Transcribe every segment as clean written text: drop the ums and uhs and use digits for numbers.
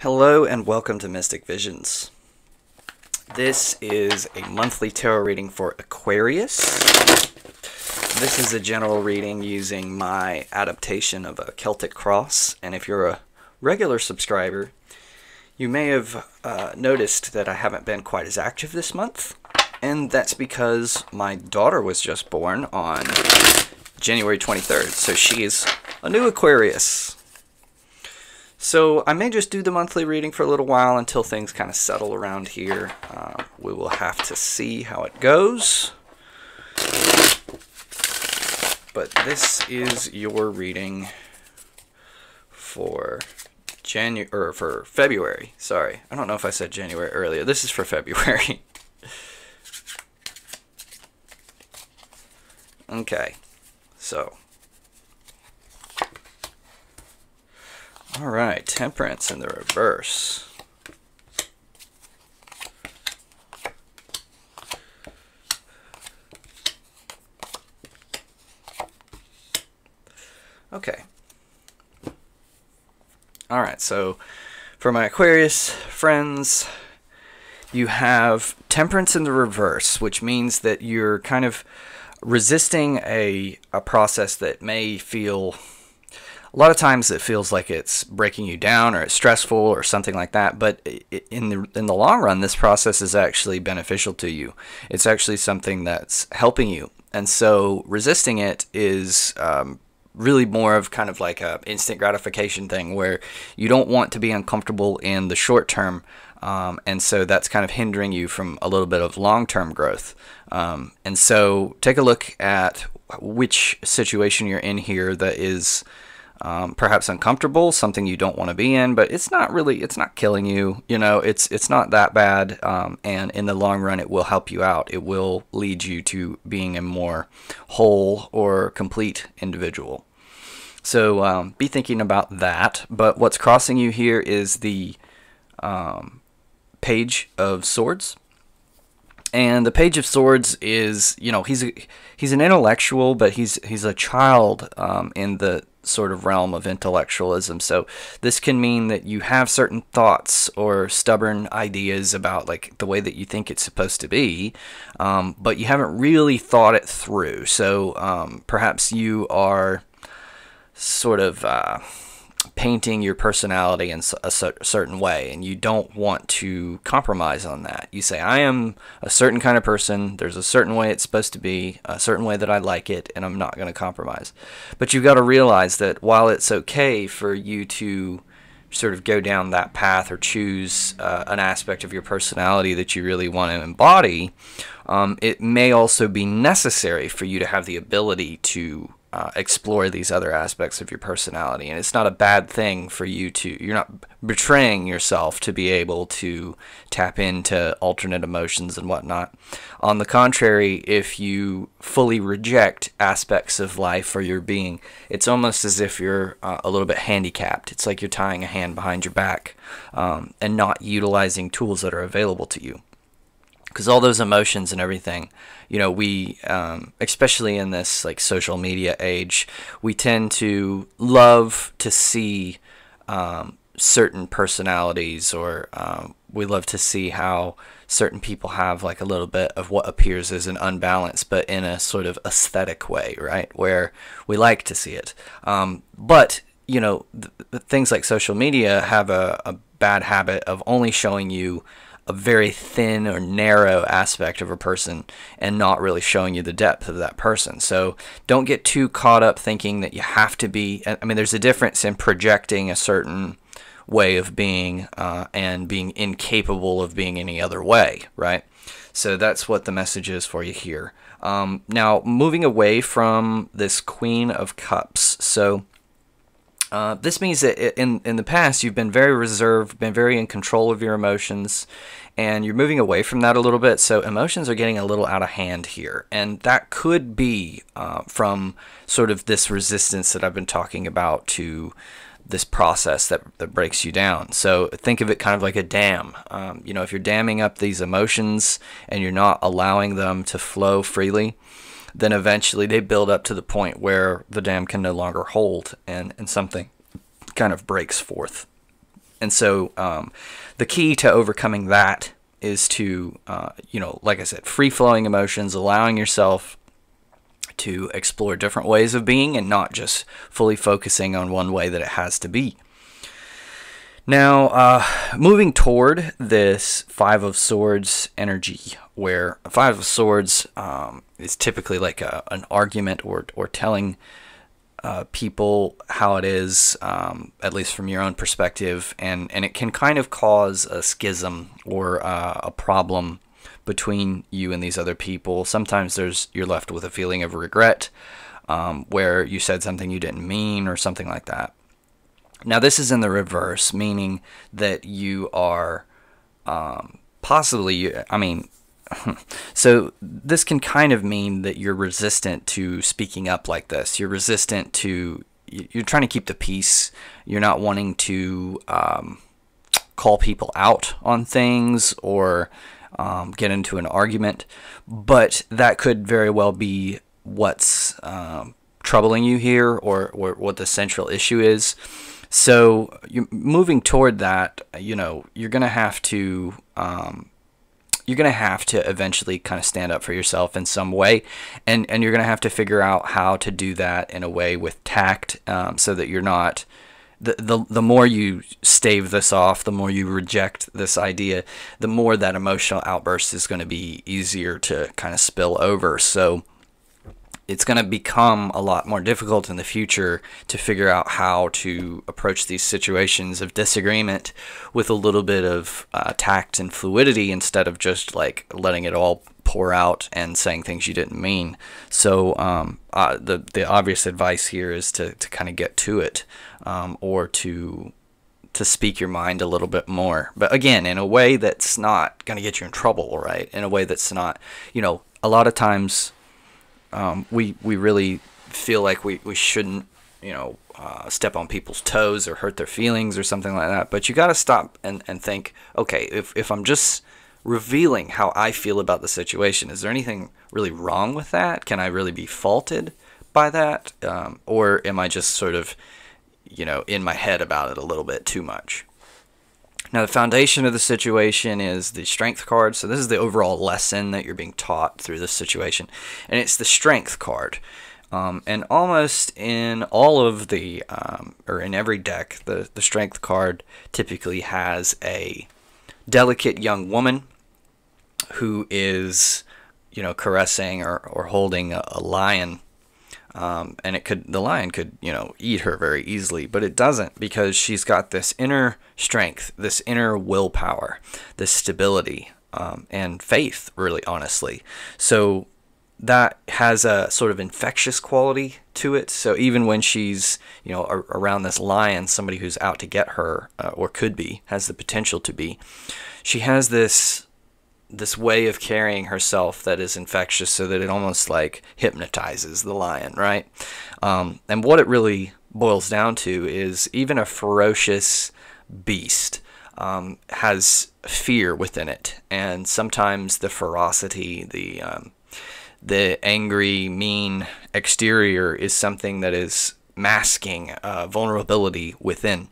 Hello and welcome to Mystic Visions. This is a monthly tarot reading for Aquarius. This is a general reading using my adaptation of a Celtic cross, and if you're a regular subscriber, you may have noticed that I haven't been quite as active this month, and that's because my daughter was just born on January 23rd, so she's a new Aquarius. So I may just do the monthly reading for a little while until things kind of settle around here. We will have to see how it goes. But this is your reading for February. Sorry, I don't know if I said January earlier. This is for February. Okay, so. Alright, Temperance in the reverse. Okay. Alright, so for my Aquarius friends, you have Temperance in the reverse, which means that you're kind of resisting a process that may feel... A lot of times it feels like it's breaking you down or it's stressful or something like that, but in the long run, this process is actually beneficial to you. It's actually something that's helping you. And so resisting it is really more of kind of like a instant gratification thing where you don't want to be uncomfortable in the short term. And so that's kind of hindering you from a little bit of long-term growth. And so take a look at which situation you're in here that is... perhaps uncomfortable, something you don't want to be in, but it's not killing you, you know, it's not that bad, and in the long run it will help you out. It will lead you to being a more whole or complete individual. So be thinking about that. But what's crossing you here is the Page of Swords. And the Page of Swords is, you know, he's an intellectual, but he's a child in the sort of realm of intellectualism. So this can mean that you have certain thoughts or stubborn ideas about like the way that you think it's supposed to be, but you haven't really thought it through. So perhaps you are sort of painting your personality in a certain way, and you don't want to compromise on that. You say, I am a certain kind of person, there's a certain way it's supposed to be, a certain way that I like it, and I'm not going to compromise. But you've got to realize that while it's okay for you to sort of go down that path or choose an aspect of your personality that you really want to embody, it may also be necessary for you to have the ability to explore these other aspects of your personality. And it's not a bad thing for you to, you're not betraying yourself to be able to tap into alternate emotions and whatnot. On the contrary, if you fully reject aspects of life or your being, it's almost as if you're a little bit handicapped. It's like you're tying a hand behind your back and not utilizing tools that are available to you. Because all those emotions and everything, you know, we, especially in this like social media age, we tend to love to see certain personalities, or we love to see how certain people have like a little bit of what appears as an unbalance, but in a sort of aesthetic way, right? Where we like to see it. But, you know, things like social media have a bad habit of only showing you a very thin or narrow aspect of a person and not really showing you the depth of that person. So don't get too caught up thinking that you have to be, I mean, there's a difference in projecting a certain way of being and being incapable of being any other way, right? So that's what the message is for you here. Now, moving away from this Queen of Cups. So this means that in the past you've been very reserved, been very in control of your emotions, and you're moving away from that a little bit. So emotions are getting a little out of hand here, and that could be from sort of this resistance that I've been talking about to this process that breaks you down. So think of it kind of like a dam. You know, if you're damming up these emotions and you're not allowing them to flow freely, then eventually they build up to the point where the dam can no longer hold and something kind of breaks forth. And so the key to overcoming that is to, like I said, free-flowing emotions, allowing yourself to explore different ways of being and not just fully focusing on one way that it has to be. Now, moving toward this Five of Swords energy, where a Five of Swords is typically like an argument or telling people how it is, at least from your own perspective, and it can kind of cause a schism or a problem between you and these other people. Sometimes you're left with a feeling of regret, where you said something you didn't mean or something like that. Now this is in the reverse, meaning that you are possibly, so this can kind of mean that you're resistant to speaking up like this. You're resistant to, you're trying to keep the peace. You're not wanting to call people out on things or get into an argument, but that could very well be what's troubling you here, or what the central issue is. So you're moving toward that, you're gonna have to eventually kind of stand up for yourself in some way, and you're gonna have to figure out how to do that in a way with tact, so that you're not, the more you stave this off, the more you reject this idea, the more that emotional outburst is going to be easier to kind of spill over. So it's going to become a lot more difficult in the future to figure out how to approach these situations of disagreement with a little bit of tact and fluidity, instead of just like letting it all pour out and saying things you didn't mean. So the obvious advice here is to kind of get to it, or to speak your mind a little bit more, but again, in a way that's not going to get you in trouble, right? In a way that's not, a lot of times we really feel like we shouldn't, step on people's toes or hurt their feelings or something like that. But you got to stop and think, okay, if I'm just revealing how I feel about the situation, is there anything really wrong with that? Can I really be faulted by that? Or am I just sort of, in my head about it a little bit too much? Now, the foundation of the situation is the Strength card. So this is the overall lesson that you're being taught through this situation. And it's the Strength card. And almost in all of the, or in every deck, the Strength card typically has a delicate young woman who is, caressing or holding a lion. And the lion could, eat her very easily, but it doesn't, because she's got this inner strength, this inner willpower, this stability, and faith, really, honestly. So that has a sort of infectious quality to it. So even when she's, around this lion, somebody who's out to get her, or could be, has the potential to be, she has this way of carrying herself that is infectious, so that it almost like hypnotizes the lion, right? And what it really boils down to is even a ferocious beast has fear within it, and sometimes the ferocity, the angry, mean exterior is something that is masking vulnerability within.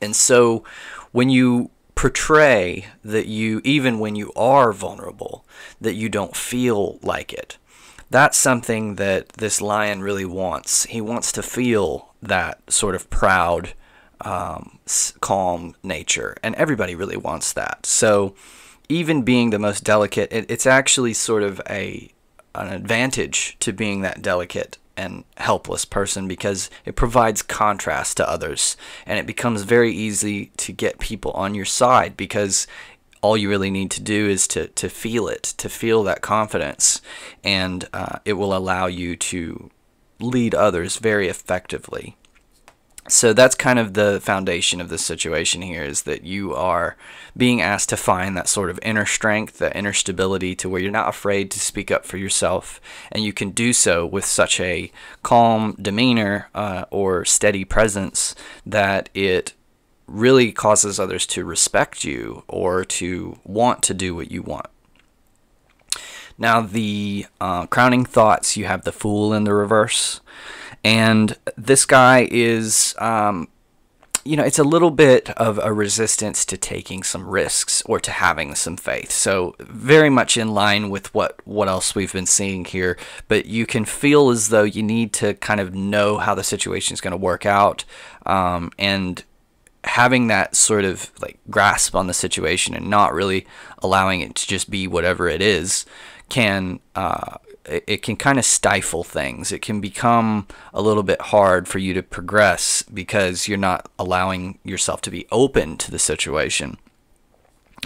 And so when you portray that you, even when you are vulnerable, that you don't feel like it, that's something that this lion really wants. He wants to feel that sort of proud, calm nature, and everybody really wants that. So even being the most delicate, it's actually sort of an advantage to being that delicate and helpless person, because it provides contrast to others, and it becomes very easy to get people on your side, because all you really need to do is to feel it, to feel that confidence, and it will allow you to lead others very effectively. So that's kind of the foundation of the situation here, is that you are being asked to find that sort of inner strength, that inner stability, to where you're not afraid to speak up for yourself, and you can do so with such a calm demeanor or steady presence that it really causes others to respect you or to want to do what you want. Now, the crowning thoughts, you have the Fool in the reverse. And this guy is it's a little bit of a resistance to taking some risks or to having some faith. So very much in line with what else we've been seeing here. But you can feel as though you need to kind of know how the situation is going to work out, and having that sort of like grasp on the situation and not really allowing it to just be whatever it is can it can kind of stifle things. It can become a little bit hard for you to progress because you're not allowing yourself to be open to the situation.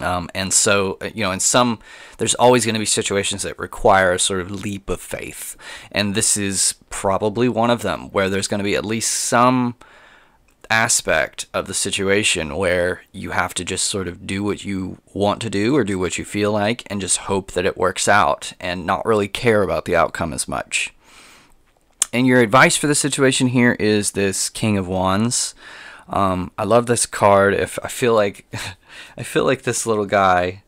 And so, there's always going to be situations that require a sort of leap of faith. And this is probably one of them, where there's going to be at least some aspect of the situation where you have to just sort of do what you want to do or do what you feel like and just hope that it works out and not really care about the outcome as much. And your advice for the situation here is this King of Wands. I love this card. I feel like this little guy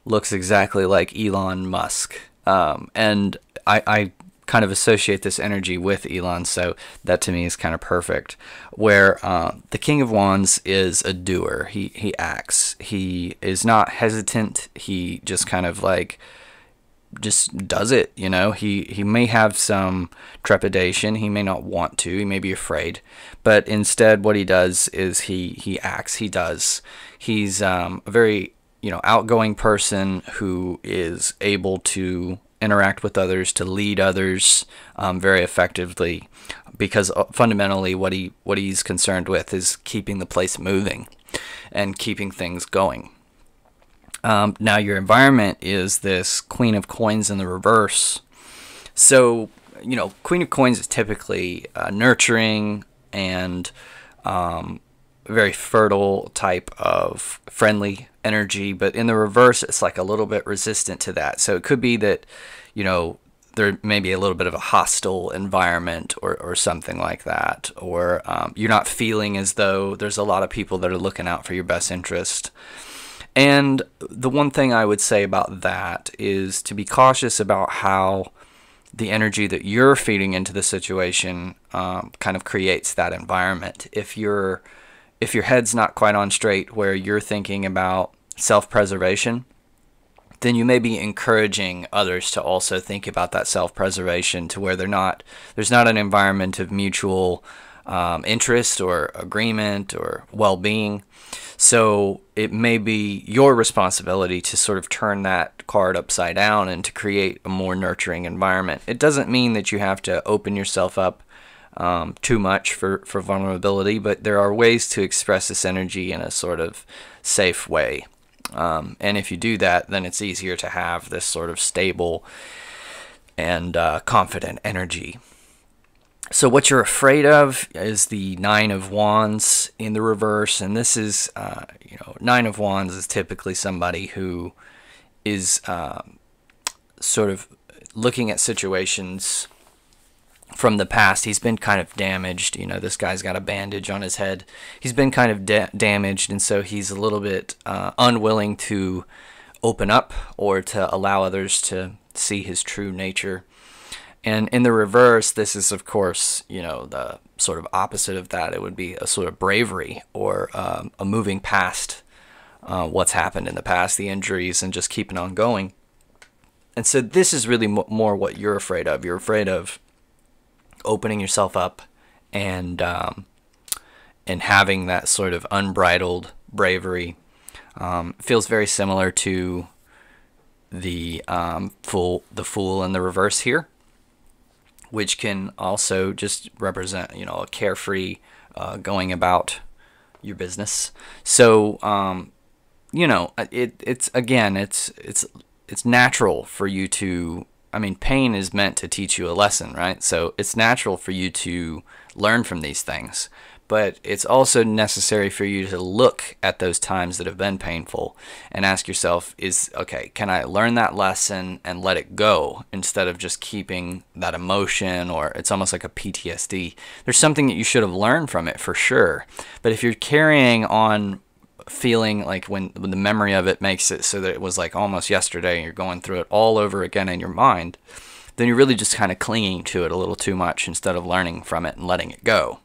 looks exactly like Elon Musk. And I kind of associate this energy with Elon, so that to me is kind of perfect. Where the King of Wands is a doer. He acts. He is not hesitant. He just kind of like just does it. He may have some trepidation. He may not want to. He may be afraid, but instead, what he does is he acts. He does. He's a very outgoing person who is able to interact with others, to lead others very effectively, because fundamentally what he's concerned with is keeping the place moving and keeping things going. Now your environment is this Queen of Coins in the reverse. So Queen of Coins is typically nurturing and very fertile type of friendly energy, but in the reverse it's like a little bit resistant to that. So it could be that there may be a little bit of a hostile environment or something like that, or you're not feeling as though there's a lot of people that are looking out for your best interest. And the one thing I would say about that is to be cautious about how the energy that you're feeding into the situation kind of creates that environment. If your head's not quite on straight, where you're thinking about self-preservation, then you may be encouraging others to also think about that self-preservation, to where there's not an environment of mutual interest or agreement or well-being. So it may be your responsibility to sort of turn that card upside down and to create a more nurturing environment. It doesn't mean that you have to open yourself up too much for vulnerability, but there are ways to express this energy in a sort of safe way. And if you do that, then it's easier to have this sort of stable and confident energy. So what you're afraid of is the Nine of Wands in the reverse, and this is, Nine of Wands is typically somebody who is sort of looking at situations from the past. He's been kind of damaged. This guy's got a bandage on his head. He's been kind of damaged, and so he's a little bit unwilling to open up or to allow others to see his true nature. And in the reverse, this is, of course, the sort of opposite of that. It would be a sort of bravery or a moving past what's happened in the past, the injuries, and just keeping on going. And so this is really more what you're afraid of. You're afraid of opening yourself up and having that sort of unbridled bravery. Feels very similar to the Fool in the reverse here, which can also just represent, a carefree going about your business. So, it's natural for you to, pain is meant to teach you a lesson, right? So it's natural for you to learn from these things. But it's also necessary for you to look at those times that have been painful and ask yourself, can I learn that lesson and let it go instead of just keeping that emotion, or it's almost like a PTSD. There's something that you should have learned from it for sure. But if you're carrying on feeling like when the memory of it makes it so that it was like almost yesterday and you're going through it all over again in your mind, then you're really just kind of clinging to it a little too much instead of learning from it and letting it go.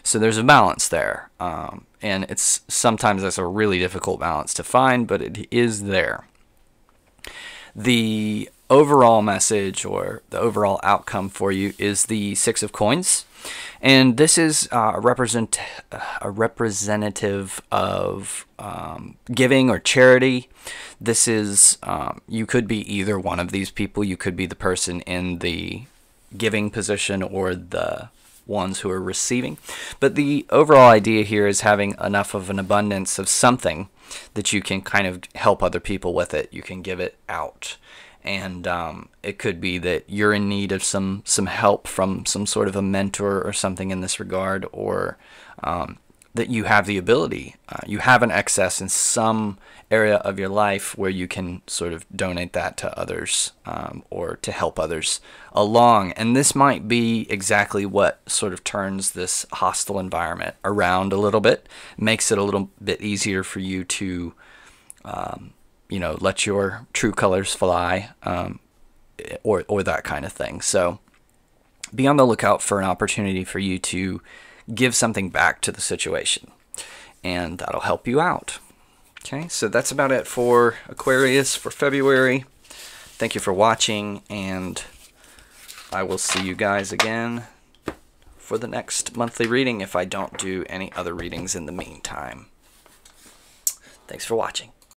So there's a balance there. and it's sometimes that's a really difficult balance to find, but it is there. The overall message or the overall outcome for you is the Six of Coins, and this is a representative of giving or charity. This is you could be either one of these people. You could be the person in the giving position or the ones who are receiving, but the overall idea here is having enough of an abundance of something that you can kind of help other people with it. You can give it out, and it could be that you're in need of some help from some sort of a mentor or something in this regard, or that you have the ability, you have an excess in some area of your life where you can sort of donate that to others, or to help others along. And this might be exactly what sort of turns this hostile environment around a little bit, makes it a little bit easier for you to let your true colors fly, or that kind of thing. So be on the lookout for an opportunity for you to give something back to the situation, and that'll help you out. Okay, so that's about it for Aquarius for February. Thank you for watching, and I will see you guys again for the next monthly reading if I don't do any other readings in the meantime. Thanks for watching.